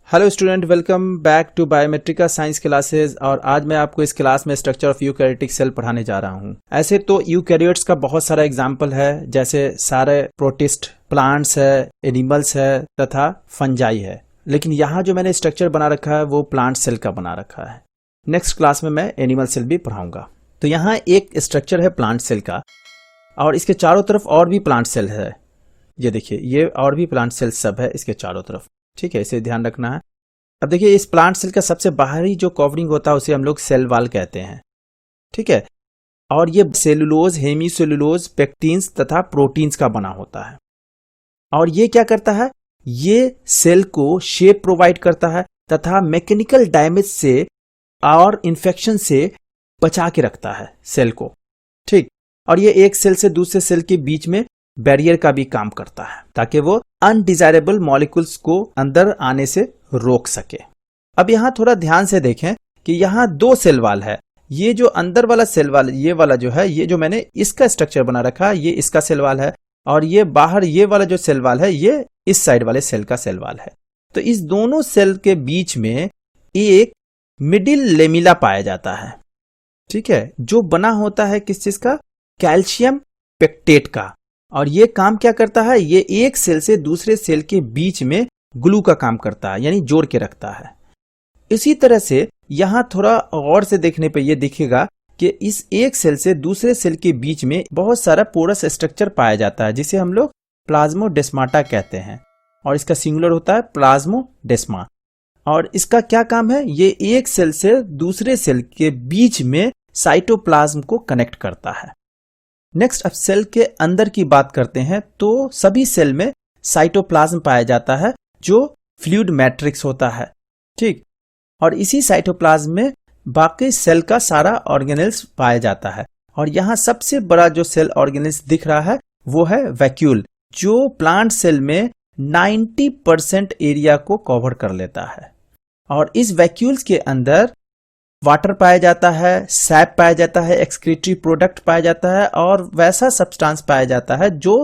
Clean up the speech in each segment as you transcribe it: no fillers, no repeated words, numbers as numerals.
Hello student, welcome back to Biometrica science classes. और आज मैं आपको इस क्लास में स्ट्रक्चर ऑफ यूकैरियोटिक सेल पढ़ाने जा रहा हूं। ऐसे तो यूकैरियोट्स का बहुत सारा एग्जांपल है, जैसे सारे प्रोटिस्ट, प्लांट्स है, एनिमल्स है तथा फंजाई है। लेकिन यहाँ जो मैंने स्ट्रक्चर बना रखा है वो प्लांट सेल का बना रखा है। नेक्स्ट क्लास में मैं एनिमल सेल भी पढ़ाऊंगा। तो यहाँ एक स्ट्रक्चर है प्लांट सेल का, और इसके चारों तरफ और भी प्लांट सेल है। ये देखिए, ये और भी प्लांट सेल सब है इसके चारों तरफ। ठीक है, इसे ध्यान रखना है। अब देखिए, इस प्लांट सेल का सबसे बाहरी जो कवरिंग होता है उसे हम लोग सेल वॉल कहते हैं। ठीक है, और ये सेलुलोज, हेमीसेलुलोज, पेक्टिन्स तथा प्रोटीन्स का बना होता है। और ये क्या करता है, ये सेल को शेप प्रोवाइड करता है तथा मैकेनिकल डैमेज से और इन्फेक्शन से बचा के रखता है सेल को। ठीक, और ये एक सेल से दूसरे सेल के बीच में बैरियर का भी काम करता है, ताकि वो अनडिजायरेबल मॉलिक्यूल्स को अंदर आने से रोक सके। अब यहाँ थोड़ा ध्यान से देखें कि यहाँ दो सेल वॉल है। ये जो अंदर वाला सेल वॉल, ये वाला जो है, ये जो मैंने इसका स्ट्रक्चर बना रखा है, ये इसका सेल वॉल है। और ये बाहर ये वाला जो सेल वॉल है, ये इस साइड वाले सेल का सेल वॉल है। तो इस दोनों सेल के बीच में एक मिडिल लेमिला पाया जाता है। ठीक है, जो बना होता है किस चीज का, कैल्शियम पेक्टेट का। और ये काम क्या करता है, ये एक सेल से दूसरे सेल के बीच में ग्लू का काम करता है, यानी जोड़ के रखता है। इसी तरह से यहां थोड़ा और से देखने पे ये दिखेगा कि इस एक सेल से दूसरे सेल के बीच में बहुत सारा पोरस स्ट्रक्चर पाया जाता है, जिसे हम लोग प्लाज्मोडेस्माटा कहते हैं। और इसका सिंगुलर होता है प्लाज्मोडेस्मा। और इसका क्या काम है, ये एक सेल से दूसरे सेल के बीच में साइटोप्लाज्म को कनेक्ट करता है। नेक्स्ट, अब सेल के अंदर की बात करते हैं। तो सभी सेल में साइटोप्लाज्म पाया जाता है, जो फ्लूइड मैट्रिक्स होता है। ठीक, और इसी साइटोप्लाज्म में बाकी सेल का सारा ऑर्गेनेल्स पाया जाता है। और यहाँ सबसे बड़ा जो सेल ऑर्गेनेल्स दिख रहा है वो है वैक्यूल, जो प्लांट सेल में 90% एरिया को कवर कर लेता है। और इस वैक्यूल्स के अंदर वाटर पाया जाता है, सैप पाया जाता है, एक्सक्रीटरी प्रोडक्ट पाया जाता है, और वैसा सब्सटेंस पाया जाता है जो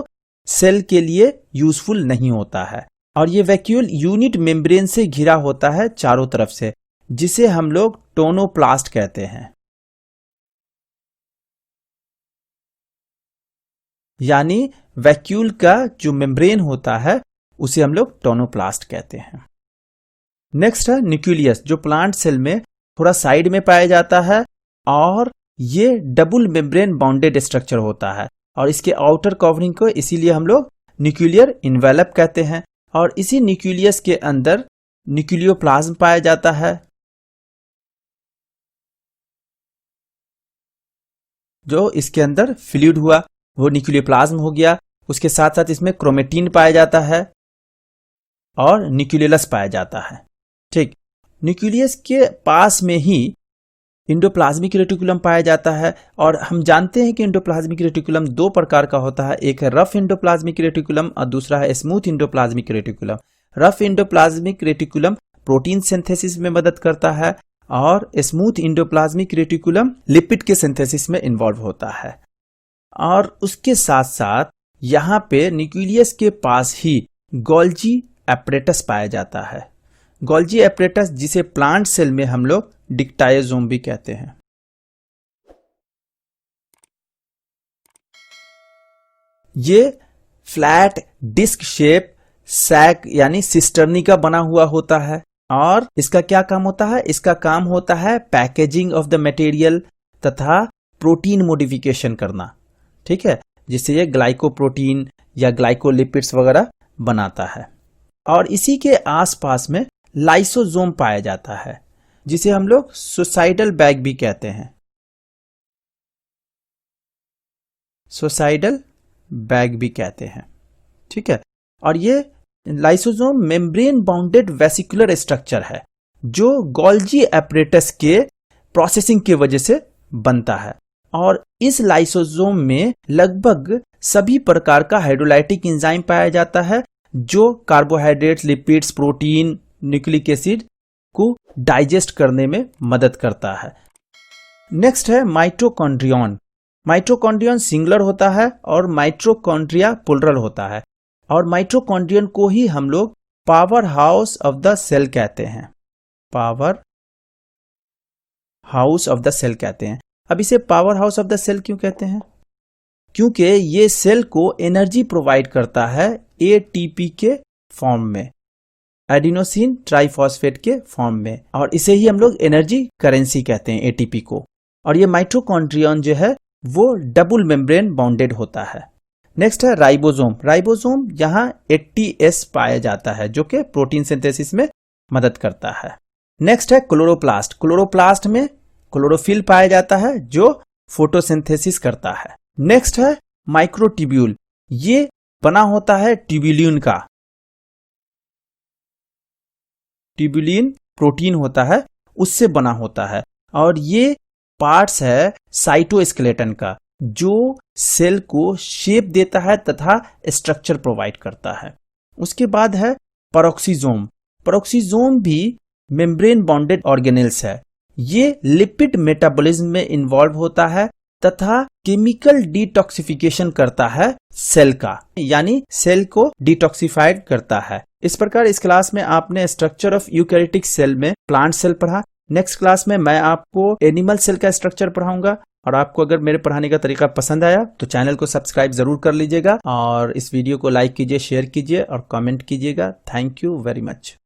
सेल के लिए यूजफुल नहीं होता है। और ये वैक्यूल यूनिट मेम्ब्रेन से घिरा होता है चारों तरफ से, जिसे हम लोग टोनोप्लास्ट कहते हैं। यानी वैक्यूल का जो मेम्ब्रेन होता है उसे हम लोग टोनोप्लास्ट कहते हैं। नेक्स्ट है न्यूक्लियस, जो प्लांट सेल में थोड़ा साइड में पाया जाता है, और ये डबल मेम्ब्रेन बाउंडेड स्ट्रक्चर होता है। और इसके आउटर कवरिंग को इसीलिए हम लोग न्यूक्लियर इन्वेलप कहते हैं। और इसी न्यूक्लियस के अंदर न्यूक्लियोप्लाज्म पाया जाता है, जो इसके अंदर फ्लूइड हुआ वो न्यूक्लियोप्लाज्म हो गया। उसके साथ साथ इसमें क्रोमेटिन पाया जाता है और न्यूक्लियस पाया जाता है। ठीक, न्यूक्लियस के पास में ही इंडोप्लाज्मिक रेटिकुलम पाया जाता है। और हम जानते हैं कि इंडोप्लाज्मिक रेटिकुलम दो प्रकार का होता है, एक है रफ इंडोप्लाज्मिक रेटिकुलम और दूसरा है smooth endoplasmic reticulum. Rough endoplasmic reticulum protein synthesis में मदद करता है, और स्मूथ इंडोप्लाज्मिक रेटिकुलम लिपिड के सिंथेसिस में इन्वॉल्व होता है। और उसके साथ साथ यहाँ पे न्यूक्लियस के पास ही गोल्जी एपरेटस पाया जाता है। गोल्जी एपरेटस, जिसे प्लांट सेल में हम लोग डिक्टायोसोम भी कहते हैं। ये फ्लैट डिस्क शेप सैक यानी सिस्टर्नी का बना हुआ होता है। और इसका क्या काम होता है, इसका काम होता है पैकेजिंग ऑफ द मटेरियल तथा प्रोटीन मॉडिफिकेशन करना। ठीक है, जिससे ये ग्लाइकोप्रोटीन या ग्लाइकोलिपिड्स वगैरह बनाता है। और इसी के आसपास में लाइसोसोम पाया जाता है, जिसे हम लोग सुसाइडल बैग भी कहते हैं। सुसाइडल बैग भी कहते हैं। ठीक है, और ये lysosome membrane bounded vesicular structure है, जो गोल्जी एपरेटस के प्रोसेसिंग की वजह से बनता है। और इस लाइसोसोम में लगभग सभी प्रकार का हाइड्रोलाइटिक एंजाइम पाया जाता है, जो carbohydrates, lipids, protein, nucleic acid को डाइजेस्ट करने में मदद करता है। नेक्स्ट है माइटोकॉन्ड्रियन। माइटोकॉन्ड्रियन सिंगुलर होता है और माइटोकॉन्ड्रिया प्लुरल होता है। और माइटोकॉन्ड्रियन को ही हम लोग power house of the cell कहते हैं, power house of the cell कहते हैं। अब इसे power house of the cell क्यों कहते हैं? क्योंकि ये सेल को एनर्जी प्रोवाइड करता है एटीपी के फॉर्म में, एडिनोसिन ट्राइफॉस्फेट के फॉर्म में, और इसे ही हम लोग एनर्जी करेंसी कहते हैं, एटीपी को। और ये माइटोकॉन्ड्रियन जो है वो डबल मेम्ब्रेन बाउंडेड होता है। नेक्स्ट है राइबोसोम। राइबोसोम यहाँ 80S पाया जाता है जो कि प्रोटीन सिंथेसिस में मदद करता है। नेक्स्ट है क्लोरोप्लास्ट। क्लोरोप्लास्ट में क्लोरोफिल पाया जाता है जो फोटोसिंथेसिस करता है। नेक्स्ट है माइक्रोट्यूब्यूल। ये बना होता है ट्यूबुलिन का, ट्यूबुलिन प्रोटीन होता है उससे बना होता है, और ये पार्ट्स है साइटोस्केलेटन का जो सेल को शेप देता है तथा स्ट्रक्चर प्रोवाइड करता है। उसके बाद है पेरोक्सिसोम। पेरोक्सिसोम भी मेम्ब्रेन बाउंडेड ऑर्गेनेल्स है। ये लिपिड मेटाबॉलिज्म में इन्वॉल्व होता है तथा केमिकल डिटॉक्सिफिकेशन करता है सेल का, यानी सेल को डिटॉक्सिफाइड करता है। इस प्रकार इस क्लास में आपने स्ट्रक्चर ऑफ यूकैरियोटिक सेल में प्लांट सेल पढ़ा। नेक्स्ट क्लास में मैं आपको एनिमल सेल का स्ट्रक्चर पढ़ाऊंगा। और आपको अगर मेरे पढ़ाने का तरीका पसंद आया तो चैनल को सब्सक्राइब जरूर कर लीजिएगा और इस वीडियो को लाइक कीजिए, शेयर कीजिए और कमेंट कीजिएगा। Thank you very much.